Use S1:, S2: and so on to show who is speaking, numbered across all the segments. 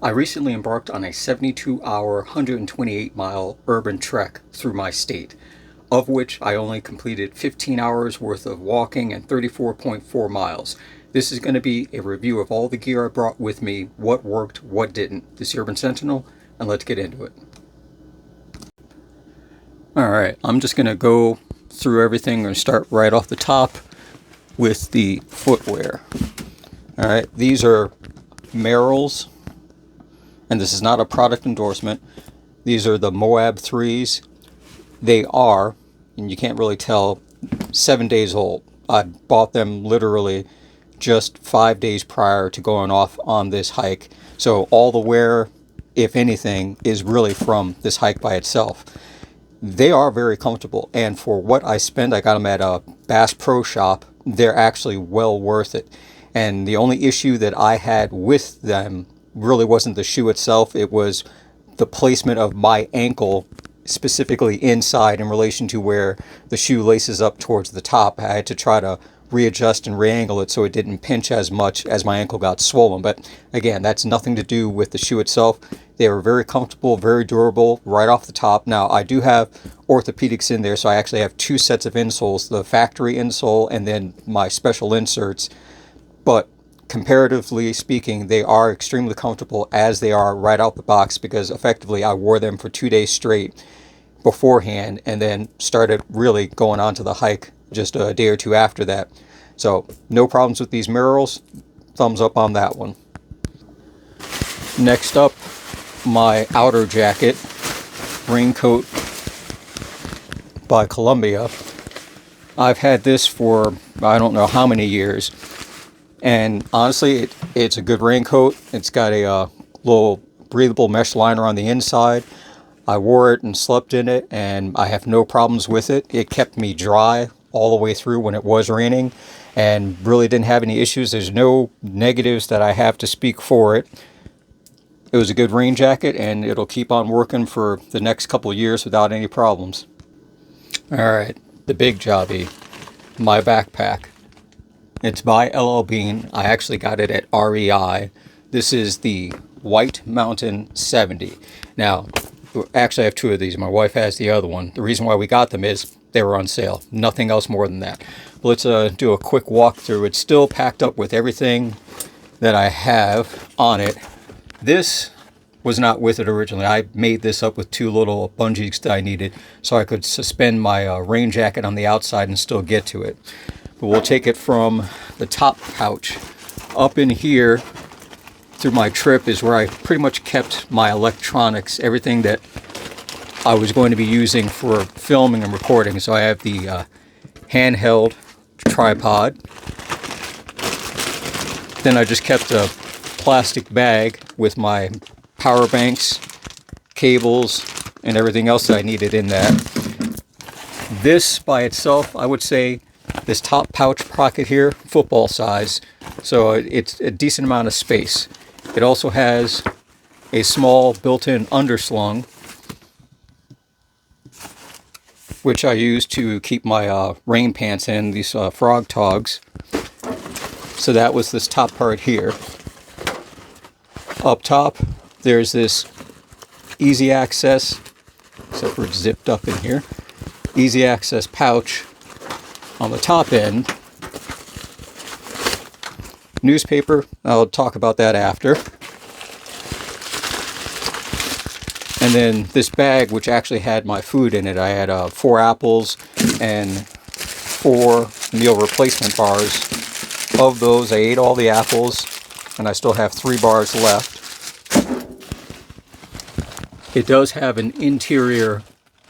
S1: I recently embarked on a 72-hour, 128-mile urban trek through my state, of which I only completed 15 hours worth of walking and 34.4 miles. This is going to be a review of all the gear I brought with me, what worked, what didn't. This is Urban Sentinel, and let's get into it. Alright, I'm just going to go through everything and start right off the top with the footwear. Alright, these are Merrill's, and this is not a product endorsement. These are the Moab 3s. They are, and you can't really tell, 7 days old. I bought them literally just 5 days prior to going off on this hike. So all the wear, if anything, is really from this hike by itself. They are very comfortable, and for what I spend, I got them at a Bass Pro Shop. They're actually well worth it. And the only issue that I had with them really wasn't the shoe itself. It was the placement of my ankle, specifically inside in relation to where the shoe laces up towards the top. I had to try to readjust and re-angle it so it didn't pinch as much as my ankle got swollen. But again, that's nothing to do with the shoe itself. They are very comfortable, very durable right off the top. Now, I do have orthopedics in there, so I actually have two sets of insoles, the factory insole and then my special inserts. But comparatively speaking, they are extremely comfortable as they are right out the box, because effectively I wore them for 2 days straight beforehand and then started really going on to the hike just a day or two after that. So no problems with these Merrills. Thumbs up on that one. Next up, my outer jacket, raincoat by Columbia. I've had this for I don't know how many years. And honestly, it's a good raincoat. It's got a little breathable mesh liner on the inside. I wore it and slept in it, and I have no problems with it. It kept me dry all the way through when it was raining, and really didn't have any issues. There's no negatives that I have to speak for it. It was a good rain jacket, and it'll keep on working for the next couple of years without any problems. Alright, the big jobby, my backpack. It's by LL Bean. I actually got it at REI. This is the White Mountain 70. Now, actually I have two of these. My wife has the other one. The reason why we got them is they were on sale. Nothing else more than that. But let's do a quick walkthrough. It's still packed up with everything that I have on it. This was not with it originally. I made this up with two little bungees that I needed so I could suspend my rain jacket on the outside and still get to it. But we'll take it from the top pouch. Up in here, through my trip, is where I pretty much kept my electronics, everything that I was going to be using for filming and recording. So I have the handheld tripod. Then I just kept a plastic bag with my power banks, cables, and everything else that I needed in that. This by itself, I would say, this top pouch pocket here, football size, so it's a decent amount of space. It also has a small built-in underslung, which I use to keep my rain pants in, these frog togs. So that was this top part here. Up top, there's this easy access, except for it's zipped up in here, easy access pouch. On the top end, newspaper. I'll talk about that after. And then this bag, which actually had my food in it. I had 4 apples and 4 meal replacement bars. Of those, I ate all the apples, and I still have 3 bars left. It does have an interior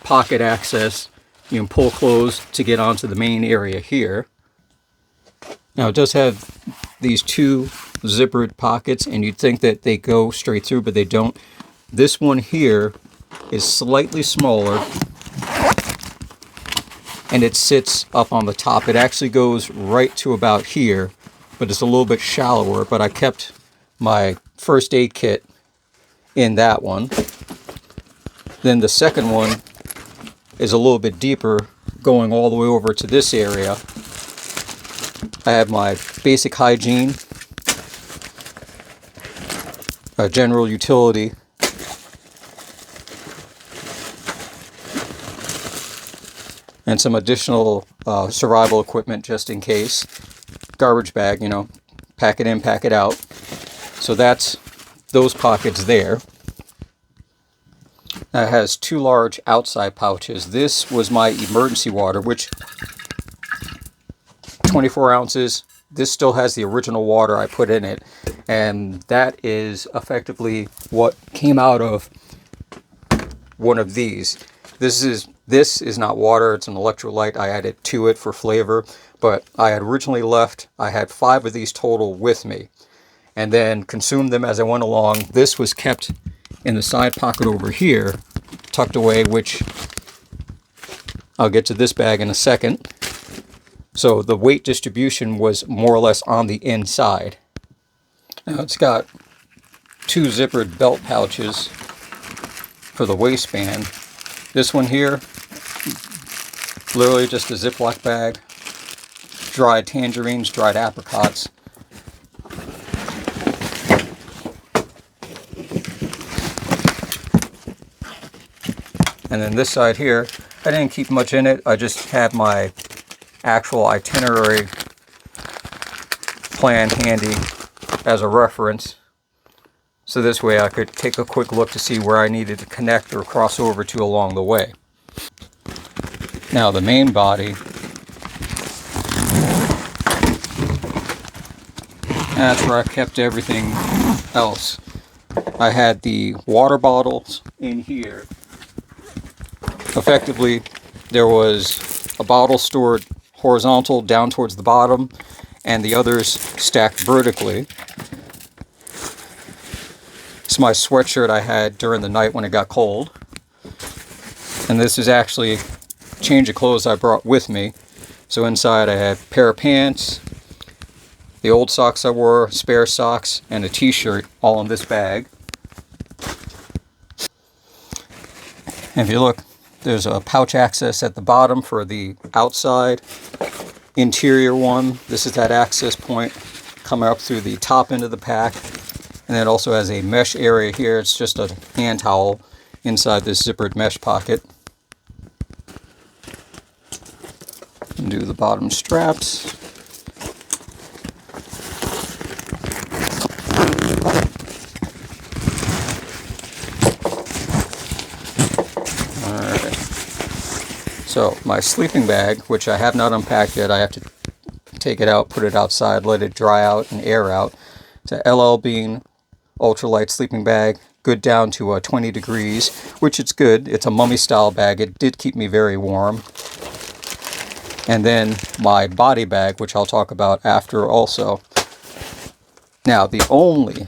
S1: pocket access. You can pull closed to get onto the main area here. Now it does have these 2 zippered pockets, and you'd think that they go straight through, but they don't. This one here is slightly smaller, and it sits up on the top. It actually goes right to about here, but it's a little bit shallower. But I kept my first aid kit in that one. Then the second one is a little bit deeper, going all the way over to this area. I have my basic hygiene, a general utility, and some additional survival equipment just in case. Garbage bag, you know, pack it in, pack it out. So that's those pockets there. It has 2 large outside pouches. This was my emergency water, which 24 ounces. This still has the original water I put in it, and that is effectively what came out of one of these. This is not water, it's an electrolyte. I added to it for flavor, but I had originally left, I had 5 of these total with me, and then consumed them as I went along. This was kept in the side pocket over here, tucked away, which I'll get to this bag in a second. So the weight distribution was more or less on the inside. Now it's got 2 zippered belt pouches for the waistband. This one here, literally just a Ziploc bag, dried tangerines, dried apricots. And then this side here, I didn't keep much in it. I just had my actual itinerary plan handy as a reference. So this way I could take a quick look to see where I needed to connect or cross over to along the way. Now the main body, that's where I kept everything else. I had the water bottles in here. Effectively, there was a bottle stored horizontal down towards the bottom, and the others stacked vertically. It's my sweatshirt I had during the night when it got cold. And this is actually a change of clothes I brought with me. So inside I had a pair of pants, the old socks I wore, spare socks, and a t-shirt all in this bag. And if you look, there's a pouch access at the bottom for the outside interior one. This is that access point coming up through the top end of the pack. And then it also has a mesh area here. It's just a hand towel inside this zippered mesh pocket. Undo the bottom straps. Alright. So my sleeping bag, which I have not unpacked yet, I have to take it out, put it outside, let it dry out and air out. It's a LL Bean Ultralight sleeping bag, good down to 20 degrees, which it's good. It's a mummy style bag. It did keep me very warm. And then my body bag, which I'll talk about after also. Now, the only,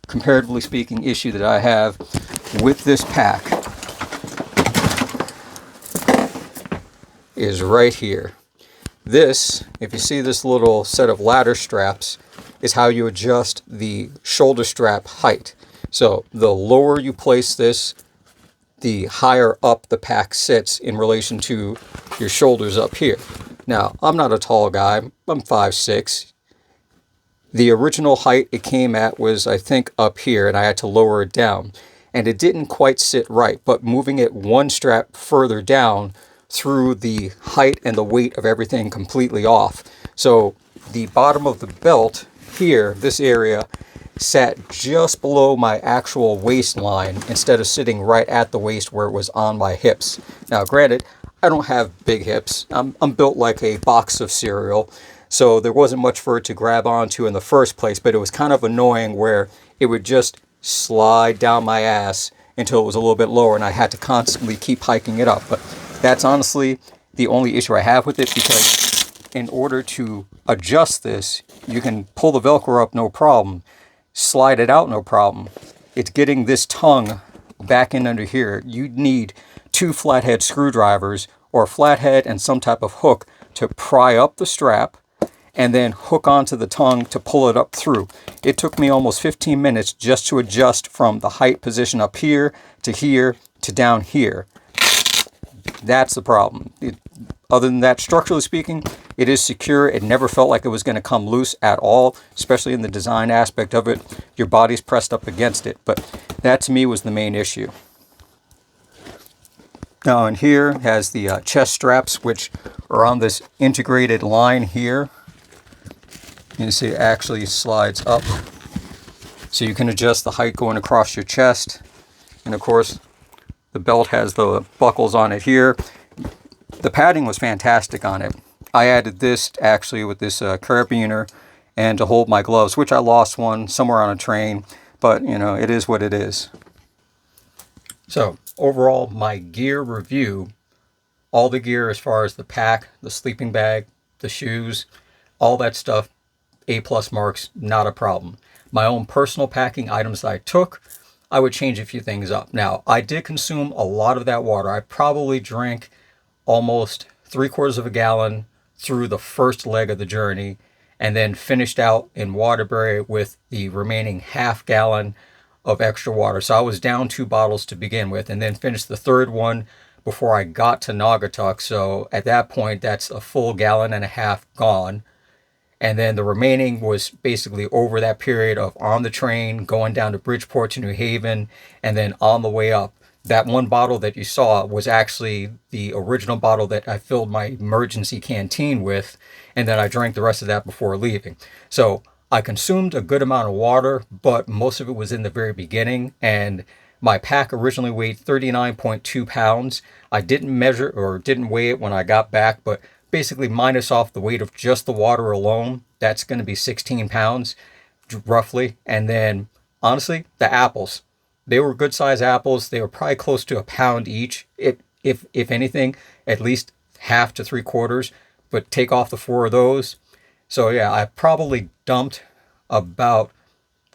S1: comparatively speaking, issue that I have with this pack is right here. This, if you see this little set of ladder straps, is how you adjust the shoulder strap height. So the lower you place this, the higher up the pack sits in relation to your shoulders up here. Now, I'm not a tall guy. I'm 5'6". The original height it came at was, I think, up here, and I had to lower it down. And it didn't quite sit right, but moving it one strap further down threw the height and the weight of everything completely off. So the bottom of the belt here, this area, sat just below my actual waistline instead of sitting right at the waist where it was on my hips. Now, granted, I don't have big hips. I'm built like a box of cereal, so there wasn't much for it to grab onto in the first place, but it was kind of annoying where it would just slide down my ass until it was a little bit lower, and I had to constantly keep hiking it up. But that's honestly the only issue I have with it, because in order to adjust this, you can pull the Velcro up, no problem. Slide it out, no problem. It's getting this tongue back in under here. You need 2 flathead screwdrivers, or a flathead and some type of hook, to pry up the strap and then hook onto the tongue to pull it up through. It took me almost 15 minutes just to adjust from the height position up here to down here. That's the problem. other than that, structurally speaking, it is secure. It never felt like it was going to come loose at all, especially in the design aspect of it. Your body's pressed up against it, but that to me was the main issue. Now in here has the chest straps, which are on this integrated line here. You can see it actually slides up, so you can adjust the height going across your chest. And of course, the belt has the buckles on it here. The padding was fantastic on it. I added this actually with this carabiner and to hold my gloves, which I lost one somewhere on a train, but you know, it is what it is. So overall, my gear review, all the gear as far as the pack, the sleeping bag, the shoes, all that stuff, A+ marks, not a problem. My own personal packing items that I took, I would change a few things up. Now, I did consume a lot of that water. I probably drank almost 3/4 of a gallon through the first leg of the journey, and then finished out in Waterbury with the remaining half gallon of extra water. So I was down 2 bottles to begin with, and then finished the third one before I got to Naugatuck. So at that point, that's a full gallon and a half gone. And then the remaining was basically over that period of on the train, going down to Bridgeport to New Haven, and then on the way up. That one bottle that you saw was actually the original bottle that I filled my emergency canteen with, and then I drank the rest of that before leaving. So I consumed a good amount of water, but most of it was in the very beginning, and my pack originally weighed 39.2 pounds. I didn't measure or didn't weigh it when I got back, but basically minus off the weight of just the water alone, that's going to be 16 pounds roughly. And then honestly, the apples, they were good size apples. They were probably close to a pound each, if anything, at least half to 3/4, but take off the 4 of those. So yeah, I probably dumped about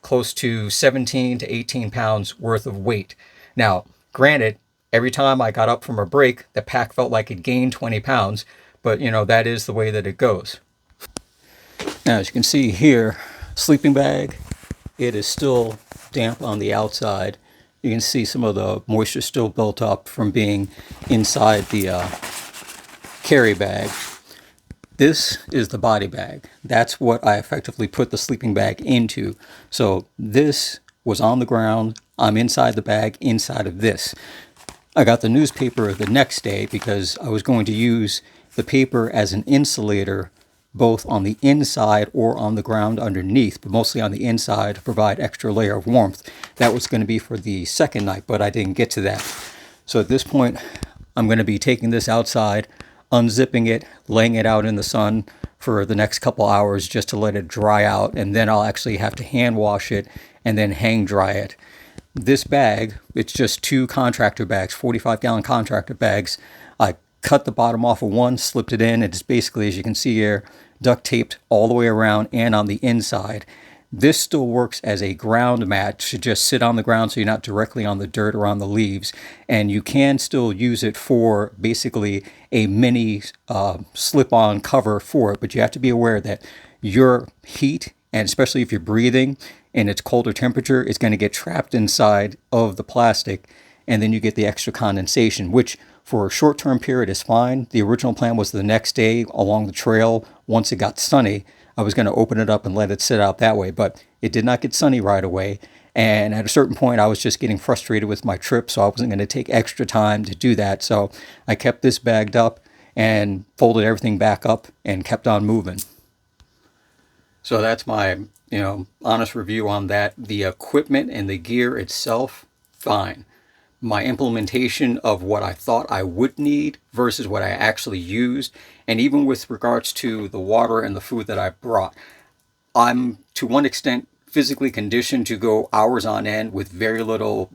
S1: close to 17 to 18 pounds worth of weight. Now, granted, every time I got up from a break, the pack felt like it gained 20 pounds, but you know, that is the way that it goes. Now, as you can see here, sleeping bag, it is still damp on the outside. You can see some of the moisture still built up from being inside the carry bag. This is the body bag. That's what I effectively put the sleeping bag into. So this was on the ground. I'm inside the bag, inside of this. I got the newspaper the next day because I was going to use the paper as an insulator both on the inside or on the ground underneath, but mostly on the inside to provide extra layer of warmth. That was going to be for the second night, but I didn't get to that. So at this point, I'm going to be taking this outside, unzipping it, laying it out in the sun for the next couple hours just to let it dry out, and then I'll actually have to hand wash it and then hang dry it. This bag, it's just 2 contractor bags, 45-gallon contractor bags. I cut the bottom off of one, slipped it in. It's basically, as you can see here, duct taped all the way around and on the inside. This still works as a ground mat to just sit on the ground so you're not directly on the dirt or on the leaves. And you can still use it for basically a mini slip-on cover for it, but you have to be aware that your heat, and especially if you're breathing and it's colder temperature, is going to get trapped inside of the plastic, and then you get the extra condensation, which for a short-term period is fine. The original plan was the next day along the trail, once it got sunny, I was going to open it up and let it sit out that way, but it did not get sunny right away. And at a certain point, I was just getting frustrated with my trip, so I wasn't going to take extra time to do that. So I kept this bagged up and folded everything back up and kept on moving. So that's my, honest review on that. The equipment and the gear itself, fine. My implementation of what I thought I would need versus what I actually used, and even with regards to the water and the food that I brought, I'm to one extent physically conditioned to go hours on end with very little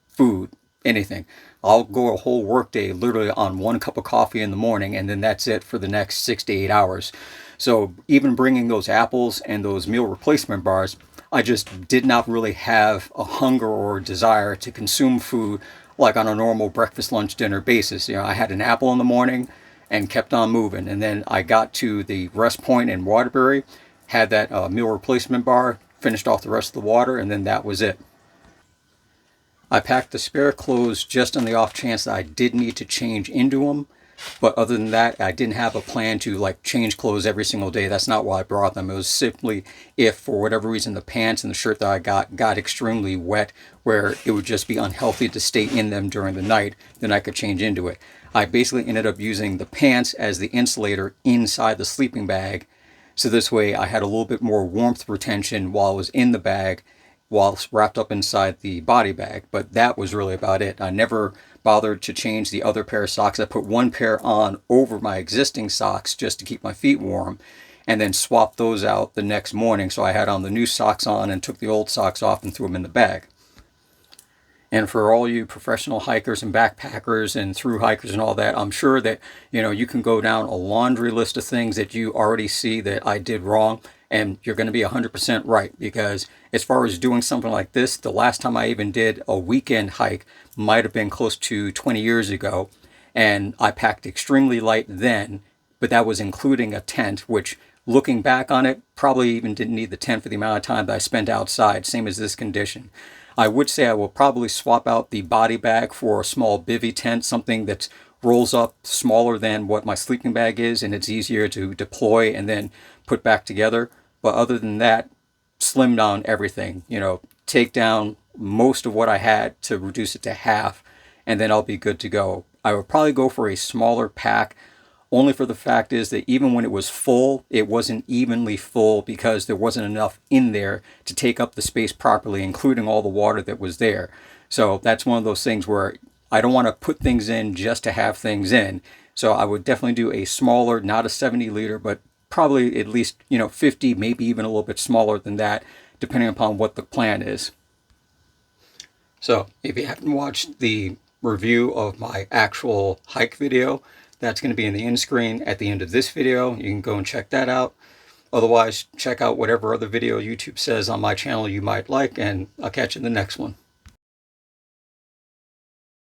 S1: food, anything. I'll go a whole workday literally on 1 cup of coffee in the morning, and then that's it for the next 6 to 8 hours. So even bringing those apples and those meal replacement bars, I just did not really have a hunger or desire to consume food like on a normal breakfast, lunch, dinner basis. I had an apple in the morning and kept on moving. And then I got to the rest point in Waterbury, had that meal replacement bar, finished off the rest of the water, and then that was it. I packed the spare clothes just on the off chance that I did need to change into them. But other than that, I didn't have a plan to like change clothes every single day. That's not why I brought them. It was simply if for whatever reason the pants and the shirt that I got extremely wet, where it would just be unhealthy to stay in them during the night, then I could change into it. I basically ended up using the pants as the insulator inside the sleeping bag. So this way I had a little bit more warmth retention while I was in the bag, while wrapped up inside the body bag. But that was really about it. I never bothered to change the other pair of socks. I put one pair on over my existing socks just to keep my feet warm, and then swapped those out the next morning. So I had on the new socks on and took the old socks off and threw them in the bag. And for all you professional hikers and backpackers and through hikers and all that, I'm sure that, you can go down a laundry list of things that you already see that I did wrong, and you're going to be 100% right. Because as far as doing something like this, the last time I even did a weekend hike might have been close to 20 years ago, and I packed extremely light then, but that was including a tent, which, looking back on it, probably even didn't need the tent for the amount of time that I spent outside, same as this condition. I would say I will probably swap out the body bag for a small bivy tent, something that rolls up smaller than what my sleeping bag is, and it's easier to deploy and then put back together. But other than that, slim down everything, take down most of what I had to reduce it to half, and then I'll be good to go. I would probably go for a smaller pack, only for the fact is that even when it was full, it wasn't evenly full because there wasn't enough in there to take up the space properly, including all the water that was there. So that's one of those things where I don't want to put things in just to have things in. So I would definitely do a smaller, not a 70 liter, but probably at least, 50, maybe even a little bit smaller than that, depending upon what the plan is. So if you haven't watched the review of my actual hike video, that's going to be in the end screen at the end of this video. You can go and check that out. Otherwise, check out whatever other video YouTube says on my channel you might like, and I'll catch you in the next one.